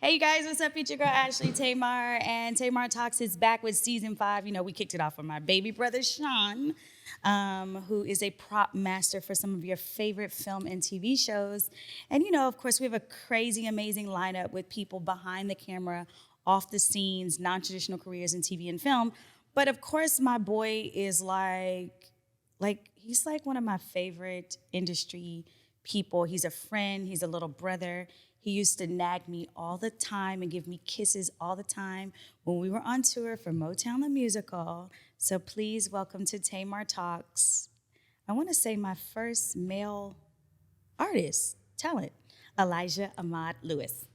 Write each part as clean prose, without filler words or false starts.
Hey, you guys, what's up? It's your girl, Ashley Tamar, and Tamar Talks is back with season 5. You know, we kicked it off with my baby brother, Sean, who is a prop master for some of your favorite film and TV shows. And, you know, of course, we have a crazy, amazing lineup with people behind the camera, off the scenes, non-traditional careers in TV and film. But, of course, my boy is he's like one of my favorite industry people. He's a friend. He's a little brother. He used to nag me all the time and give me kisses all the time when we were on tour for Motown the Musical. So please welcome to Tamar Talks. I want to say my first male artist, talent, Elijah Ahmad Lewis.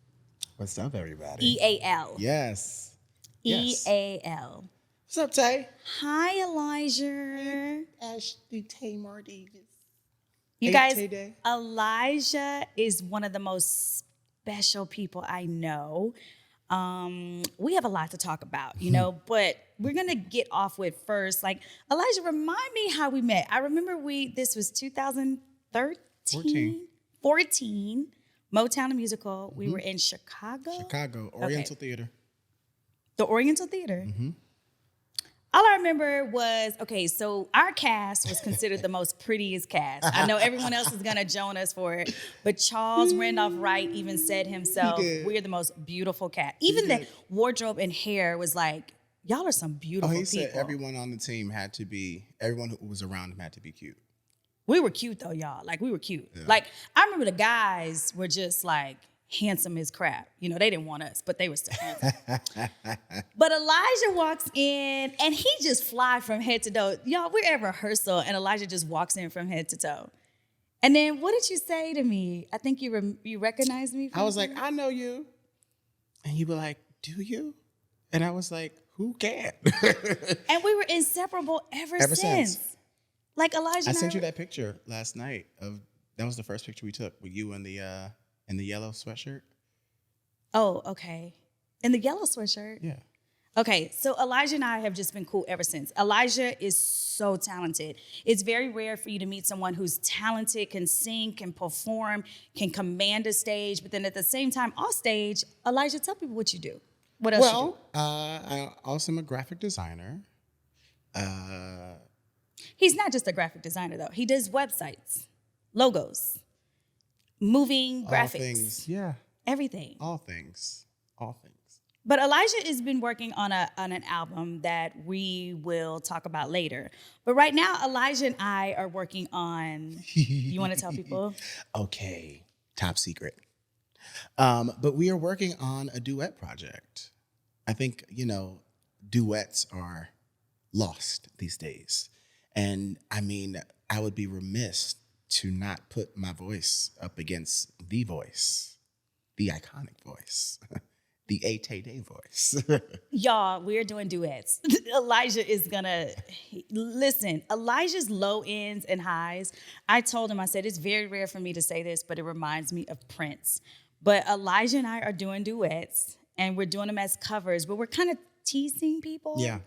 What's up, everybody? E-A-L. Yes. E-A-L. What's up, Tay? Hi, Elijah. Ashley Tamar Davis. You Hey, guys, Tay-Day. Elijah is one of the most special people I know. We have a lot to talk about, you know, but we're going to get off with first. Like, Elijah, remind me how we met. I remember this was 2013? 14. Motown the Musical. We were in Chicago. Oriental Theater. The Oriental Theater. All I remember was, so our cast was considered the most prettiest cast. I know everyone else is going to join us for it, but Charles Randolph Wright even said himself, we're the most beautiful cast. Even the wardrobe and hair was like, y'all are some beautiful people. Said everyone on the team everyone who was around him had to be cute. We were cute though, y'all. Like, we were cute. Yeah. Like, I remember the guys were just like, handsome as crap. You know, they didn't want us, but they were still handsome. But Elijah walks in and he just fly from head to toe. Y'all, we're at rehearsal and Elijah just walks in from head to toe. And then what did you say to me? I think you recognized me. I was like, I know you. And you were like, do you? And I was like, who can? And we were inseparable ever since. Like Elijah. I sent you that picture last night that was the first picture we took with you and the yellow sweatshirt. Oh, okay. In the yellow sweatshirt? Yeah. Okay, so Elijah and I have just been cool ever since. Elijah is so talented. It's very rare for you to meet someone who's talented, can sing, can perform, can command a stage, but then at the same time, off stage, Elijah, tell people what you do. What else you do? I also am a graphic designer. He's not just a graphic designer, though. He does websites, logos, moving graphics. All things, yeah. Everything. All things. But Elijah has been working on an album that we will talk about later. But right now, Elijah and I are working on, you want to tell people? Okay, top secret. But we are working on a duet project. I think, duets are lost these days. And I mean, I would be remiss to not put my voice up against the voice, the iconic voice, the Tay-Day voice. Y'all, we're doing duets. Elijah is gonna, listen, Elijah's low ends and highs, I told him, I said, it's very rare for me to say this, but it reminds me of Prince. But Elijah and I are doing duets, and we're doing them as covers, but we're kind of teasing people. Yeah.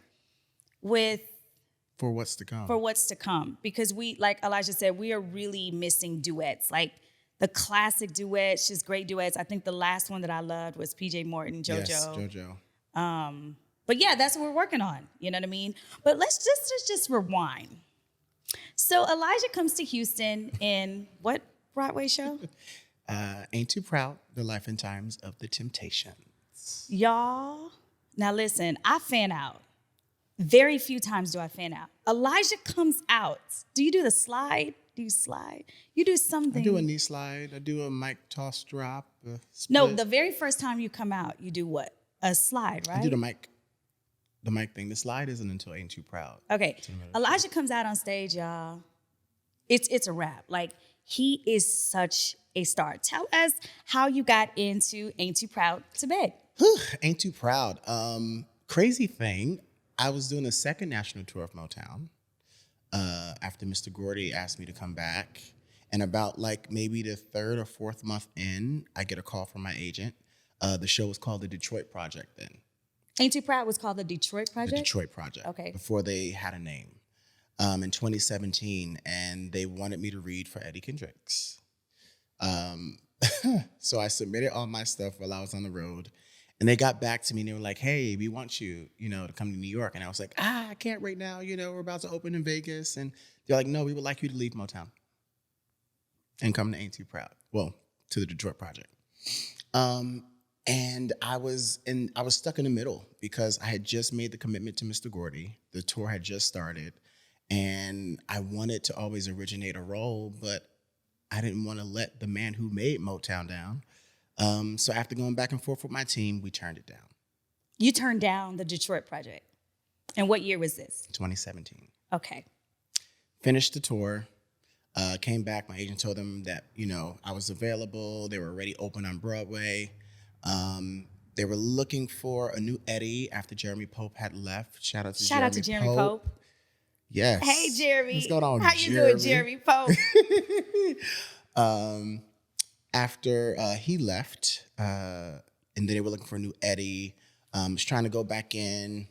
For what's to come. Because we, like Elijah said, we are really missing duets. Like the classic duets, just great duets. I think the last one that I loved was PJ Morton, JoJo. Yes, JoJo. But yeah, that's what we're working on. You know what I mean? But let's just rewind. So Elijah comes to Houston in what Broadway show? Ain't Too Proud, The Life and Times of the Temptations. Y'all, now listen, I fan out. Very few times do I fan out. Elijah comes out. Do you do the slide? Do you slide? You do something. I do a knee slide. I do a mic toss drop. No, the very first time you come out, you do what? A slide, right? I do the mic thing. The slide isn't until Ain't Too Proud. Okay. Elijah comes out on stage, y'all. It's a wrap. Like, he is such a star. Tell us how you got into Ain't Too Proud to beg. Ain't Too Proud. Crazy thing. I was doing a second national tour of Motown after Mr. Gordy asked me to come back. And about maybe the third or fourth month in, I get a call from my agent. The show was called The Detroit Project then. Ain't Too Proud was called The Detroit Project? The Detroit Project. Okay. Before they had a name. In 2017. And they wanted me to read for Eddie Kendricks. So I submitted all my stuff while I was on the road. And they got back to me and they were like, hey, we want you, to come to New York. And I was like, I can't right now. We're about to open in Vegas. And they're like, no, we would like you to leave Motown and come to Ain't Too Proud. Well, to the Detroit Project. And I was stuck in the middle because I had just made the commitment to Mr. Gordy. The tour had just started. And I wanted to always originate a role, but I didn't want to let the man who made Motown down. So after going back and forth with my team, we turned it down. You turned down the Detroit Project. And what year was this? 2017. Okay. Finished the tour. Came back. My agent told them that, I was available. They were already open on Broadway. They were looking for a new Eddie after Jeremy Pope had left. Shout out to Jeremy Pope. Yes. Hey, Jeremy. What's going on, How you doing, Jeremy Pope? After he left, and then they were looking for a new Eddie. Was trying to go back in,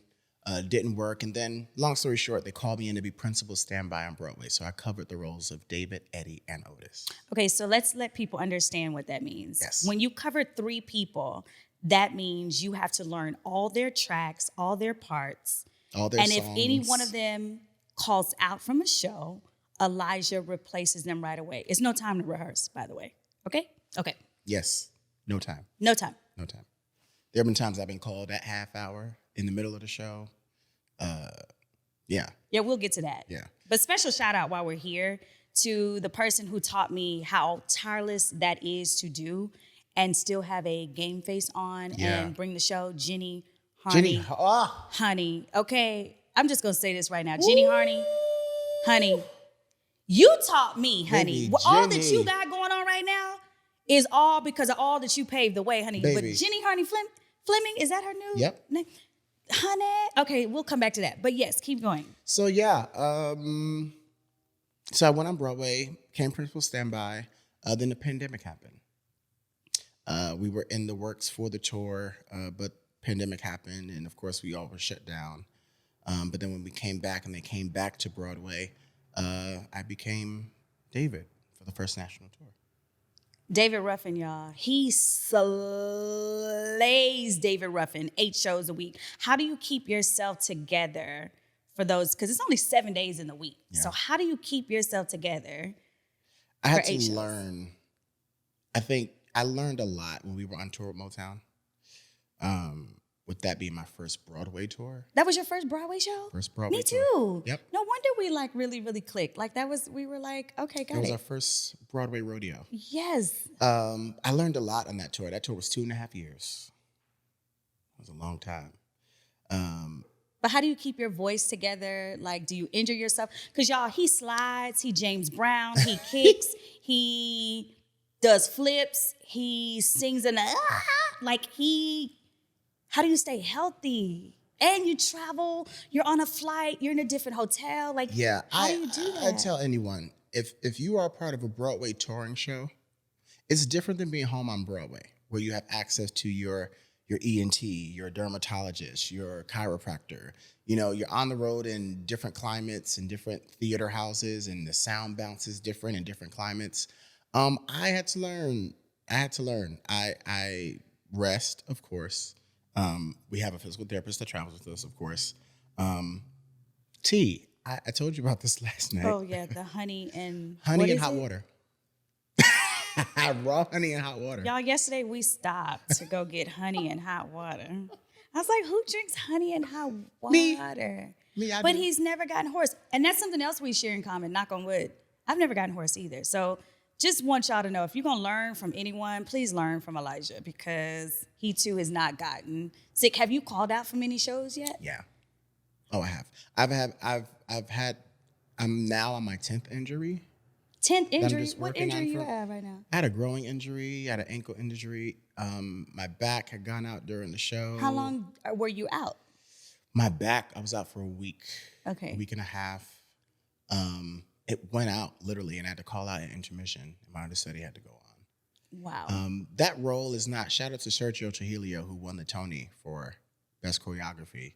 didn't work. And then, long story short, they called me in to be principal standby on Broadway. So I covered the roles of David, Eddie, and Otis. Okay, so let's let people understand what that means. Yes. When you cover 3 people, that means you have to learn all their tracks, all their parts. All their and songs. If any one of them calls out from a show, Elijah replaces them right away. It's no time to rehearse, by the way. Okay? Okay. Yes. No time. No time. No time. There have been times I've been called at half hour in the middle of the show. Yeah. Yeah, we'll get to that. Yeah. But special shout out while we're here to the person who taught me how tireless that is to do and still have a game face on and bring the show, Jenny Harney. Honey. Okay, I'm just going to say this right now. Jenny Harney, honey, you taught me, honey. Baby, All that you got going on right now is all because of all that you paved the way, honey. Baby. But Jenny Harney Fleming, is that her new name? Honey. Okay, we'll come back to that. But yes, keep going. So yeah, so I went on Broadway, came principal standby. Then the pandemic happened. We were in the works for the tour, but pandemic happened, and of course we all were shut down. But then when we came back and they came back to Broadway, I became David for the first national tour. David Ruffin, y'all. He slays David Ruffin, 8 shows a week. How do you keep yourself together for those? Because it's only 7 days in the week. Yeah. So how do you keep yourself together? I had to learn. I think I learned a lot when we were on tour with Motown. With that being my first Broadway tour. That was your first Broadway show? First Broadway tour. Me too. Yep. No wonder we really, really clicked. We were like, okay, got it. It was our first Broadway rodeo. Yes. I learned a lot on that tour. That tour was 2.5 years. It was a long time. But how do you keep your voice together? Like, do you injure yourself? Because y'all, he slides, he James Brown, he kicks, he does flips, he sings in a, how do you stay healthy? And you travel, you're on a flight, you're in a different hotel. How do you do that? I tell anyone, if you are a part of a Broadway touring show, it's different than being home on Broadway, where you have access to your ENT, your dermatologist, your chiropractor. You're on the road in different climates and different theater houses, and the sound bounces different in different climates. I had to learn. I rest, of course. We have a physical therapist that travels with us, of course. I told you about this last night. Oh, yeah, the honey and... Honey and hot water. Raw honey and hot water. Y'all, yesterday we stopped to go get honey and hot water. I was like, who drinks honey and hot water? Me, but he's never gotten hoarse. And that's something else we share in common, knock on wood. I've never gotten hoarse either. So just want y'all to know, if you're going to learn from anyone, please learn from Elijah, because he too has not gotten sick. Have you called out from any shows yet? Yeah. Oh, I have. I'm now on my 10th injury. 10th injury? What injury you have right now? I had a growing injury. I had an ankle injury. My back had gone out during the show. How long were you out? My back, I was out for a week. Okay. A week and a half. It went out literally, and I had to call out an intermission. And my understudy had to go on. Wow. That role is not. Shout out to Sergio Trujillo, who won the Tony for Best Choreography.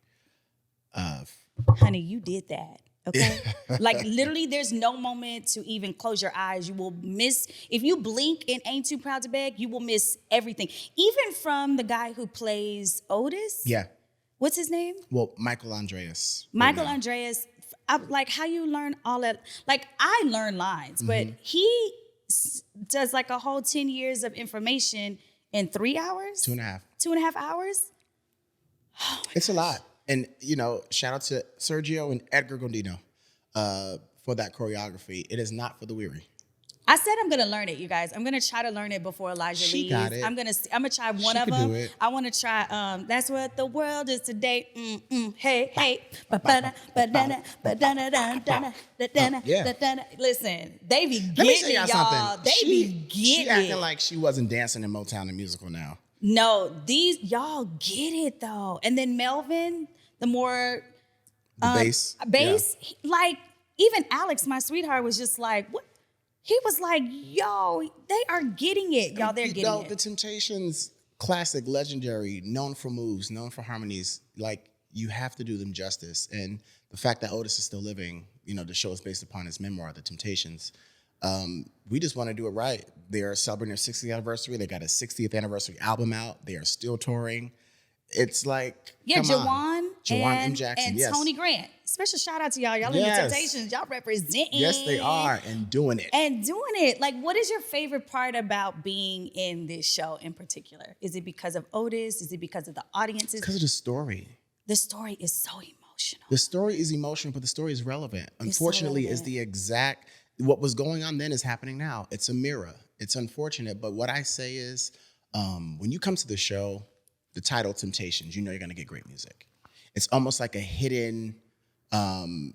Honey, you did that. Okay? Like literally there's no moment to even close your eyes. You will miss, if you blink and Ain't Too Proud to Beg, you will miss everything. Even from the guy who plays Otis. Yeah. What's his name? Well, Michael Andreas. Michael Andreas. Like how you learn all that. Like I learn lines, but he does like a whole 10 years of information in 3 hours? 2.5. 2.5 hours? Oh it's a lot. And, shout out to Sergio and Edgar Gondino for that choreography. It is not for the weary. I said I'm gonna learn it, you guys. I'm gonna try to learn it before Elijah leaves. Got it. I'm gonna try one of them. I want to try. That's what the world is today. Hey, hey. Listen, they be getting it, y'all. They be getting She acting it. like she wasn't dancing in Motown the musical now. No, these y'all get it though. And then Melvin, the more bass, like even Alex, my sweetheart, was just like, what? He was like, yo, they are getting it. Y'all, they're getting it. The Temptations, classic, legendary, known for moves, known for harmonies. Like, you have to do them justice. And the fact that Otis is still living, the show is based upon his memoir, The Temptations. We just want to do it right. They are celebrating their 60th anniversary. They got a 60th anniversary album out. They are still touring. It's like, Jawan M. Jackson, and yes. Tony Grant. Special shout out to y'all. Y'all in the Temptations. Y'all representing. Yes, they are, and doing it. Like, what is your favorite part about being in this show in particular? Is it because of Otis? Is it because of the audiences? Because of the story. The story is so emotional. The story is emotional, but the story is relevant. Unfortunately, is the exact, what was going on then is happening now. It's a mirror. It's unfortunate, but what I say is, when you come to the show, the title Temptations, you're going to get great music. It's almost like a hidden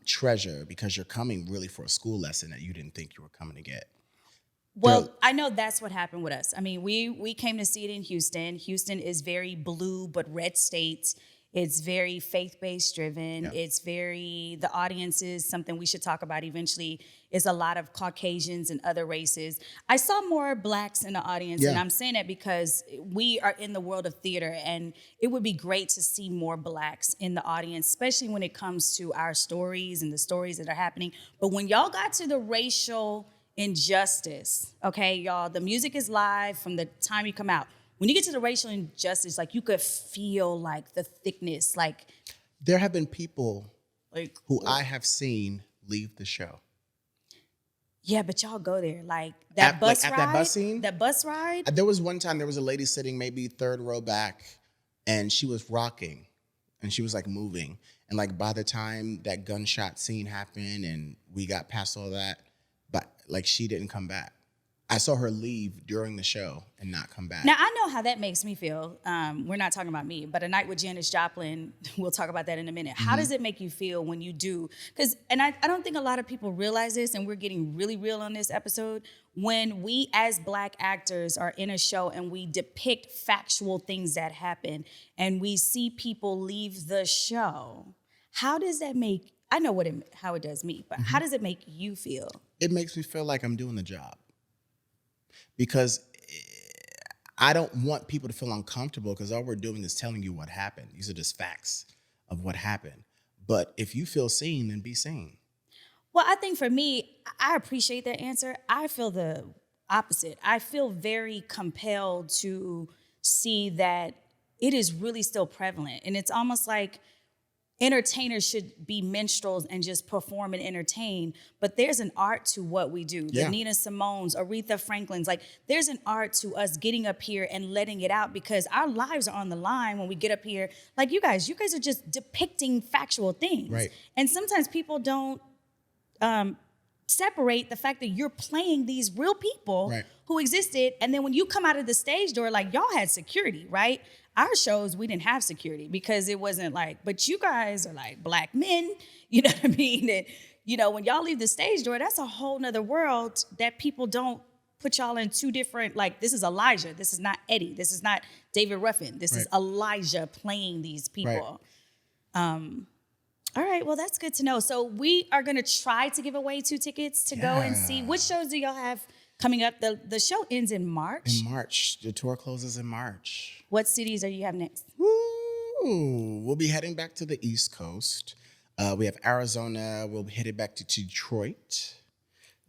treasure because you're coming really for a school lesson that you didn't think you were coming to get. Well, I know that's what happened with us. I mean, we came to see it in Houston. Houston is very blue but red state. It's very faith-based driven. Yeah. It's very, the audience is something we should talk about eventually, is a lot of Caucasians and other races. I saw more Blacks in the audience, and I'm saying that because we are in the world of theater, and it would be great to see more Blacks in the audience, especially when it comes to our stories and the stories that are happening. But when y'all got to the racial injustice, okay, y'all, the music is live from the time you come out. When you get to the racial injustice, like you could feel like the thickness, like. There have been people who I have seen leave the show. Yeah, but y'all go there. Like that bus ride. That bus scene? That bus ride. There was one time there was a lady sitting maybe third row back and she was rocking and she was like moving. And like by the time that gunshot scene happened and we got past all that, but like she didn't come back. I saw her leave during the show and not come back. Now, I know how that makes me feel. We're not talking about me, but A Night with Janis Joplin, we'll talk about that in a minute. Mm-hmm. How does it make you feel when you do? Because, and I don't think a lot of people realize this, and we're getting really real on this episode, when we as Black actors are in a show and we depict factual things that happen and we see people leave the show, how does that make, I know how it does me, but how does it make you feel? It makes me feel like I'm doing the job. Because I don't want people to feel uncomfortable because all we're doing is telling you what happened. These are just facts of what happened. But if you feel seen, then be seen. Well, I think for me, I appreciate that answer. I feel the opposite. I feel very compelled to see that it is really still prevalent. And it's almost like entertainers should be minstrels and just perform and entertain, but there's an art to what we do. The Nina Simone's, Aretha Franklin's, like there's an art to us getting up here and letting it out because our lives are on the line when we get up here. Like you guys are just depicting factual things. Right. And sometimes people don't separate the fact that you're playing these real people who existed. And then when you come out of the stage door, like y'all had security, right? Our shows, we didn't have security because it wasn't like, but you guys are like Black men, you know what I mean? And, you know, when y'all leave the stage door, that's a whole nother world that people don't put y'all in two different, like, this is Elijah, this is not Eddie, this is not David Ruffin, this is Elijah playing these people. All right, well, that's good to know. So we are gonna try to give away 2 tickets to go and see. Which shows do y'all have coming up? The show ends in March. In March. The tour closes in March. What cities are you have next? Woo! We'll be heading back to the East Coast. We have Arizona. We'll be headed back to Detroit.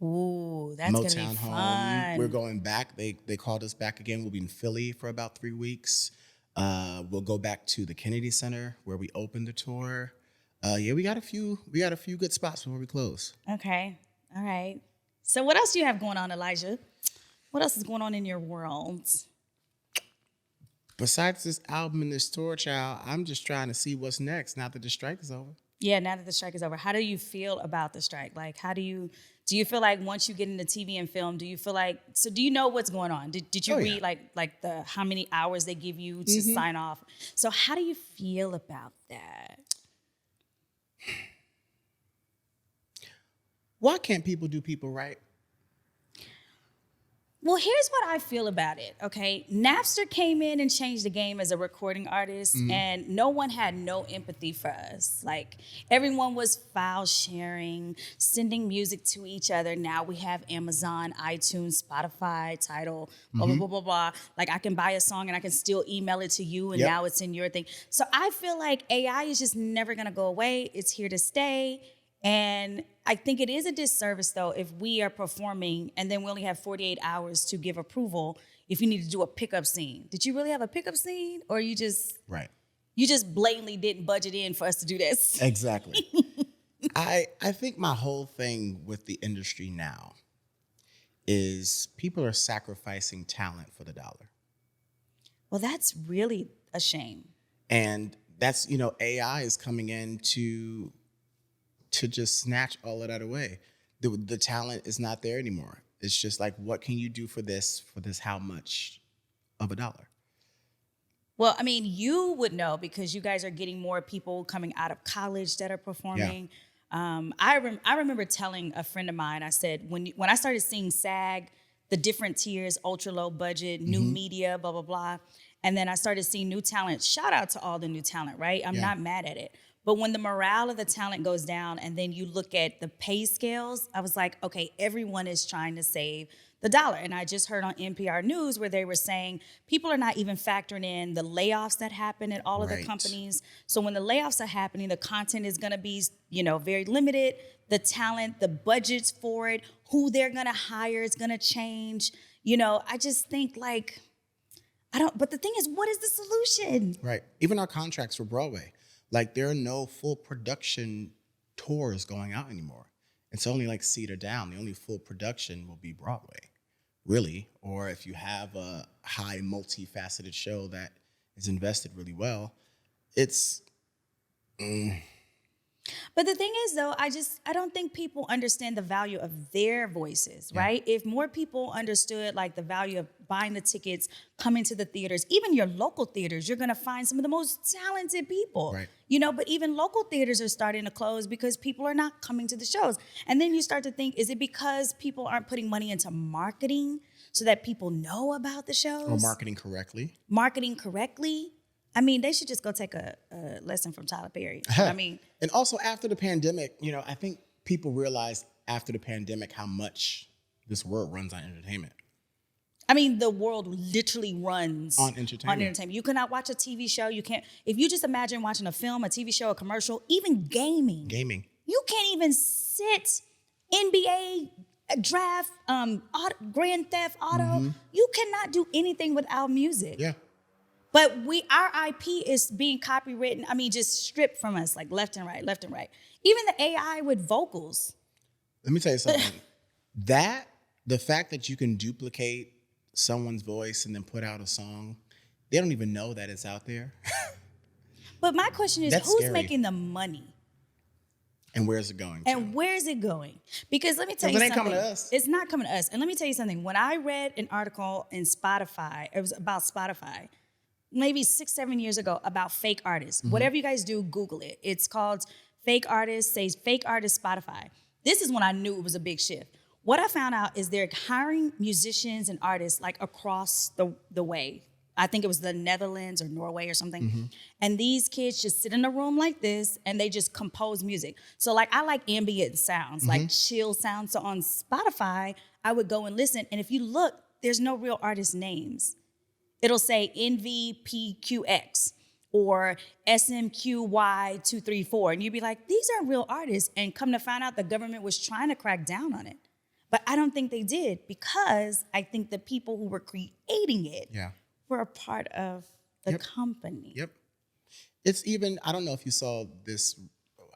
Ooh, that's Motown gonna be home. fun. We're going back. They called us back again. We'll be in Philly for about 3 weeks. We'll go back to the Kennedy Center where we opened the tour. Yeah, we got a few good spots before we close. Okay. All right. So what else do you have going on, Elijah? What else is going on in your world? Besides this album and this tour, child, I'm just trying to see what's next now that the strike is over. Yeah, now that the strike is over, how do you feel about the strike? Like, do you feel like once you get into TV and film, do you feel like, so do you know what's going on? Did you read like the how many hours they give you to sign off? So how do you feel about that? Why can't people do people right? Well, here's what I feel about it, okay? Napster came in and changed the game as a recording artist, and no one had no empathy for us. Like, everyone was file sharing, sending music to each other. Now we have Amazon, iTunes, Spotify, Tidal, blah, blah, blah, blah, blah. Like, I can buy a song and I can still email it to you, and now it's in your thing. So I feel like AI is just never gonna go away. It's here to stay. And I think it is a disservice, though, if we are performing and then we only have 48 hours to give approval if you need to do a pickup scene. Did you really have a pickup scene, or you just blatantly didn't budget in for us to do this? Exactly. I think my whole thing with the industry now is people are sacrificing talent for the dollar. Well, that's really a shame. And that's, AI is coming in to just snatch all of that away. The talent is not there anymore. It's just like, what can you do for this how much of a dollar? Well, I mean, you would know because you guys are getting more people coming out of college that are performing. Yeah. I remember telling a friend of mine, I said, when I started seeing SAG, the different tiers, ultra low budget, new media, blah, blah, blah. And then I started seeing new talent. Shout out to all the new talent, right? I'm not mad at it. But when the morale of the talent goes down and then you look at the pay scales, I was like, okay, everyone is trying to save the dollar. And I just heard on NPR News where they were saying people are not even factoring in the layoffs that happen at all of the companies. So when the layoffs are happening, the content is going to be, very limited. The talent, the budgets for it, who they're going to hire is going to change. I just think but the thing is, what is the solution? Right. Even our contracts for Broadway. Like, there are no full production tours going out anymore. It's only like Cedar Down. The only full production will be Broadway, really. Or if you have a high multifaceted show that is invested really well, it's... But the thing is, though, I don't think people understand the value of their voices, right? If more people understood the value of buying the tickets, coming to the theaters, even your local theaters, you're going to find some of the most talented people, right? But even local theaters are starting to close because people are not coming to the shows. And then you start to think, is it because people aren't putting money into marketing so that people know about the shows? Or marketing correctly? Marketing correctly? I mean, they should just go take a lesson from Tyler Perry. I mean, and also after the pandemic, I think people realized after the pandemic how much this world runs on entertainment. I mean, the world literally runs on entertainment. You cannot watch a TV show. You can't. If you just imagine watching a film, a TV show, a commercial, even gaming. You can't even sit NBA draft, Grand Theft Auto. You cannot do anything without music. Yeah. But our IP is being copywritten, just stripped from us, left and right. Even the AI with vocals. Let me tell you something. The fact that you can duplicate someone's voice and then put out a song, they don't even know that it's out there. But my question is, who's scary. Making the money? And where's it going to? Because let me tell you something. It ain't coming to us. It's not coming to us. And let me tell you something. When I read an article in Spotify, it was about Spotify, maybe 6-7 years ago, about fake artists. Whatever you guys do, Google it. It's called Fake Artists, says Fake Artist Spotify. This is when I knew it was a big shift. What I found out is they're hiring musicians and artists across the way. I think it was the Netherlands or Norway or something. And these kids just sit in a room like this and they just compose music. So I like ambient sounds, chill sounds. So on Spotify, I would go and listen. And if you look, there's no real artist names. It'll say NVPQX or SMQY234. And you'd be like, these aren't real artists. And come to find out the government was trying to crack down on it. But I don't think they did, because I think the people who were creating it were a part of the company. Yep. It's even, I don't know if you saw this,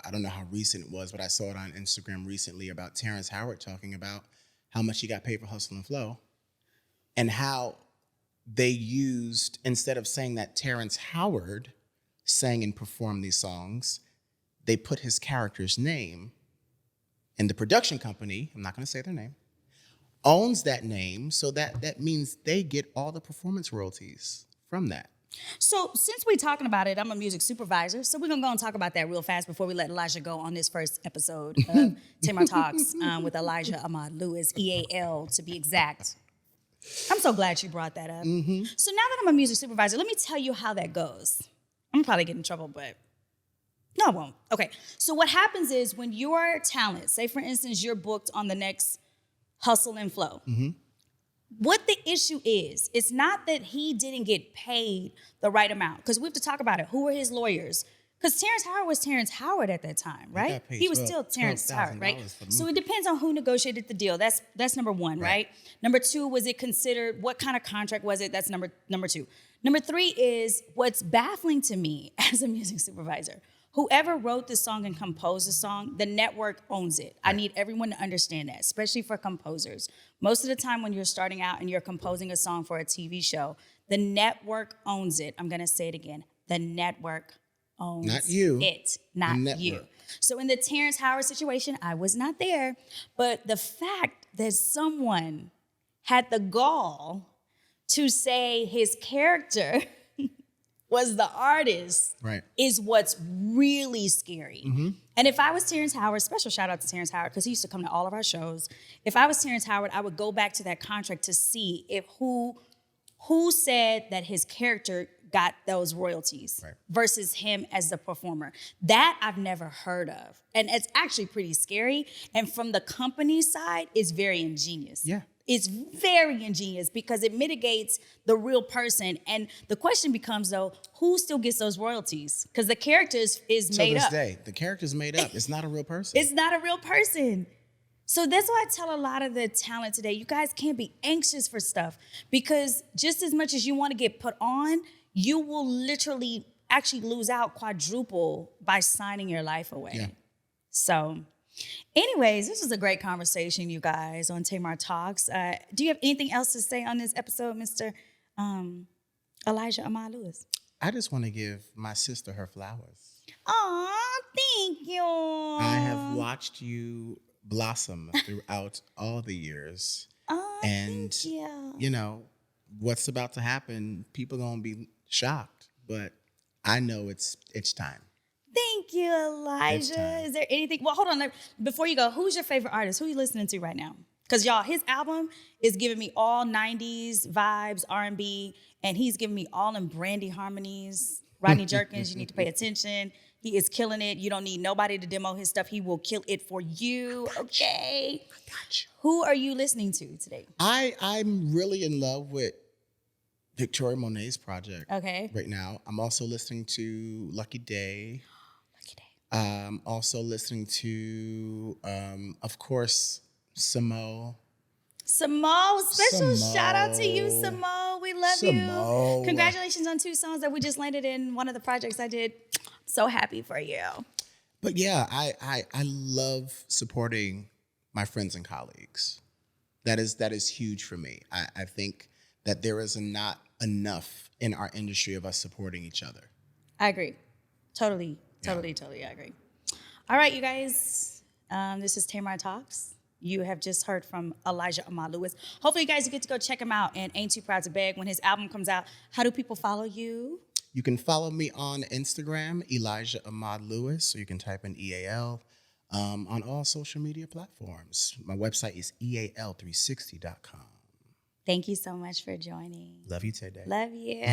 I don't know how recent it was, but I saw it on Instagram recently about Terrence Howard talking about how much he got paid for Hustle and Flow, and how they used, instead of saying that Terrence Howard sang and performed these songs, they put his character's name, and the production company, I'm not going to say their name, owns that name, so that means they get all the performance royalties from that. So since we're talking about it, I'm a music supervisor, so we're going to go and talk about that real fast before we let Elijah go on this first episode of Tamar Talks with Elijah Ahmad Lewis, EAL to be exact. I'm so glad you brought that up. Mm-hmm. So now that I'm a music supervisor, let me tell you how that goes. I'm probably getting in trouble, but no, I won't. Okay, so what happens is when your talent, say for instance, you're booked on the next Hustle and Flow, what the issue is, it's not that he didn't get paid the right amount, because we have to talk about it. Who were his lawyers? Because Terrence Howard was Terrence Howard at that time, right? He was still Terrence Howard, right? So it depends on who negotiated the deal. That's number one, right? Number two, was it considered, what kind of contract was it? That's number two. Number three is, what's baffling to me as a music supervisor, whoever wrote the song and composed the song, the network owns it. I need everyone to understand that, especially for composers. Most of the time when you're starting out and you're composing a song for a TV show, the network owns it. I'm going to say it again. The network owns not you. It, not you. So in the Terrence Howard situation, I was not there, but the fact that someone had the gall to say his character was the artist is what's really scary. Mm-hmm. And if I was Terrence Howard, special shout out to Terrence Howard, because he used to come to all of our shows. If I was Terrence Howard, I would go back to that contract to see if who said that his character got those royalties versus him as the performer. That I've never heard of. And it's actually pretty scary. And from the company side, it's very ingenious. Yeah. It's very ingenious because it mitigates the real person. And the question becomes, though, who still gets those royalties? Because the character is made up. The character's made up. It's not a real person. It's not a real person. So that's why I tell a lot of the talent today, you guys can't be anxious for stuff, because just as much as you want to get put on, you will literally actually lose out quadruple by signing your life away. Yeah. So anyways, this was a great conversation, you guys, on Tamar Talks. Do you have anything else to say on this episode, Mr. Elijah Ahmad Lewis? I just want to give my sister her flowers. Aw, thank you. I have watched you blossom throughout all the years. Oh, and thank you. You know, what's about to happen, people are going to be shocked, but I know it's time. Thank you, Elijah. Is there anything? Well, hold on. Before you go, who's your favorite artist? Who are you listening to right now? Because, y'all, his album is giving me all 90s vibes, R&B, and he's giving me all in Brandy harmonies. Rodney Jerkins, you need to pay attention. He is killing it. You don't need nobody to demo his stuff. He will kill it for you, okay? I got you. Who are you listening to today? I'm really in love with Victoria Monet's project right now. I'm also listening to Lucky Day. Also listening to, of course, Samo. Special shout out to you, Samo. We love you. Congratulations on 2 songs that we just landed in one of the projects I did. So happy for you. But yeah, I love supporting my friends and colleagues. That is huge for me. I think that there is not enough in our industry of us supporting each other. I agree. Totally, I agree. All right, you guys. This is Tamar Talks. You have just heard from Elijah Ahmad Lewis. Hopefully you guys get to go check him out and Ain't Too Proud to Beg when his album comes out. How do people follow you? You can follow me on Instagram, Elijah Ahmad Lewis, or you can type in EAL on all social media platforms. My website is eal360.com. Thank you so much for joining. Love you today. Love you.